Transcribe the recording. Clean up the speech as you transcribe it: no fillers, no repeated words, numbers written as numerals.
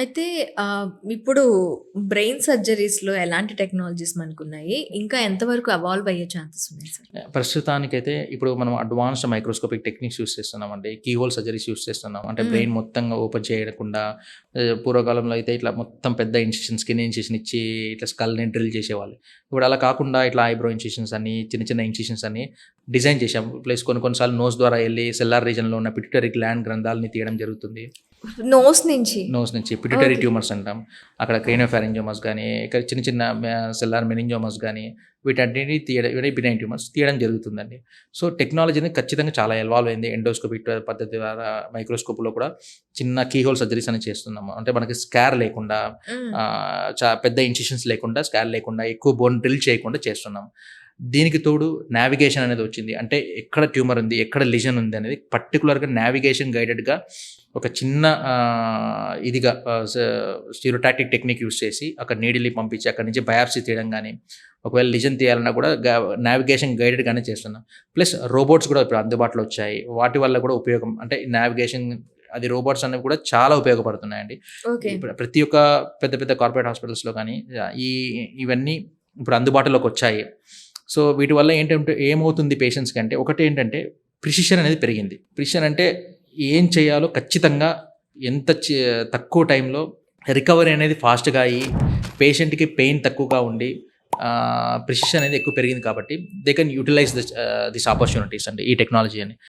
అయితే ఇప్పుడు బ్రెయిన్ సర్జరీస్‌లో ఎలాంటి టెక్నాలజీస్ మనకున్నాయి? ఇంకా ఎంతవరకు ఎవాల్వ్ అయ్యే ఛాన్సెస్ ఉన్నాయి సార్? ప్రస్తుతానికైతే ఇప్పుడు మనం అడ్వాన్స్డ్ మైక్రోస్కోపిక్ టెక్నిక్స్ యూజ్ చేస్తున్నామండి. కీహోల్ సర్జరీస్ యూజ్ చేస్తున్నాం. అంటే హ్మ్. బ్రెయిన్ మొత్తంగా ఓపెన్ చేయకుండా పూర్వకాలంలో అయితే ఇట్లా మొత్తం పెద్ద ఇన్సిషన్, స్కిన్ ఇన్సిషన్ ఇచ్చి ఇట్లా స్కల్‌ని డ్రిల్ చేసేవాళ్ళు. ఇప్పుడు అలా కాకుండా ఇట్లా ఐబ్రో ఇన్సిషన్స్ అని, చిన్న చిన్న ఇన్సిషన్స్ అని డిజైన్ చేశాం. ప్లస్ కొన్ని కొన్ని సార్లు నోస్ ద్వారా ఎళ్లి సెల్లార్ రీజియన్‌లో ఉన్న పిట్యూటరీ గ్లాండ్ గ్రంథాలని తీయడం జరుగుతుంది. నోస్ నుంచి. నోస్ నుంచి పిట్యూటరీ ఓకే. ట్యూమర్స్ అంటాం. అక్కడ క్రేనియోఫారింజియోమాస్ గానీ, ఇక్కడ చిన్న చిన్న సెల్లార్ మెనింజియోమాస్ గానీ, వీటన్నిటిని తీయడం ఇవన్నీ బినైన్ ట్యూమర్స్ తీయడం జరుగుతుందండి. సో, టెక్నాలజీ అనేది ఖచ్చితంగా చాలా ఎవాల్వ్ అయింది. ఎండోస్కోపిక్ పద్ధతి ద్వారా మైక్రోస్కోప్‌లో కూడా చిన్న కీహోల్ సర్జరీస్ అనేవి చేస్తున్నాము. అంటే మనకి స్కార్ లేకుండా హ్మ్. పెద్ద ఇన్సిషన్స్ లేకుండా, స్కార్ లేకుండా, ఎక్కువ బోన్ డ్రిల్ చేయకుండా చేస్తున్నాం. దీనికి తోడు నావిగేషన్ అనేది వచ్చింది. అంటే ఎక్కడ ట్యూమర్ ఉంది, ఎక్కడ లిజన్ ఉంది అనేది పర్టిక్యులర్‌గా నావిగేషన్ గైడెడ్‌గా ఒక చిన్న ఇదిగా స్టీరియోటాక్టిక్ టెక్నిక్ యూజ్ చేసి అక్కడ నీడిల్‌ని పంపించి అక్కడి నుంచి బయాప్సీ తీయడం గానీ, ఒకవేళ లిజన్ తీయాలన్నా కూడా నావిగేషన్ గైడెడ్‌గానే చేస్తున్నాం. ప్లస్ రోబోట్స్ కూడా ఇప్పుడు అందుబాటులో వచ్చాయి. వాటి వల్ల కూడా ఉపయోగం అంటే నావిగేషన్ అది రోబోట్స్ అనేవి కూడా చాలా ఉపయోగపడుతున్నాయండి. ఓకే. ఇప్పుడు ప్రతి ఒక్క పెద్ద పెద్ద కార్పొరేట్ హాస్పిటల్స్‌లో గానీ ఈ ఇవన్నీ ఇప్పుడు అందుబాటులోకి వచ్చాయి. సో, వీటి వల్ల ఏంటంటే ఏమవుతుంది పేషెంట్స్‌కి అంటే ఒకటేంటంటే ప్రిసిషన్ అనేది పెరిగింది. ప్రిసిషన్ అంటే ఏం చేయాలో ఖచ్చితంగా ఎంత తక్కువ టైంలో రికవరీ అనేది ఫాస్ట్‌గా అయ్యి పేషెంట్‌కి పెయిన్ తక్కువగా ఉండి ప్రిసిషన్ అనేది ఎక్కువ పెరిగింది కాబట్టి they can utilize this opportunities అండి ఈ టెక్నాలజీ అని.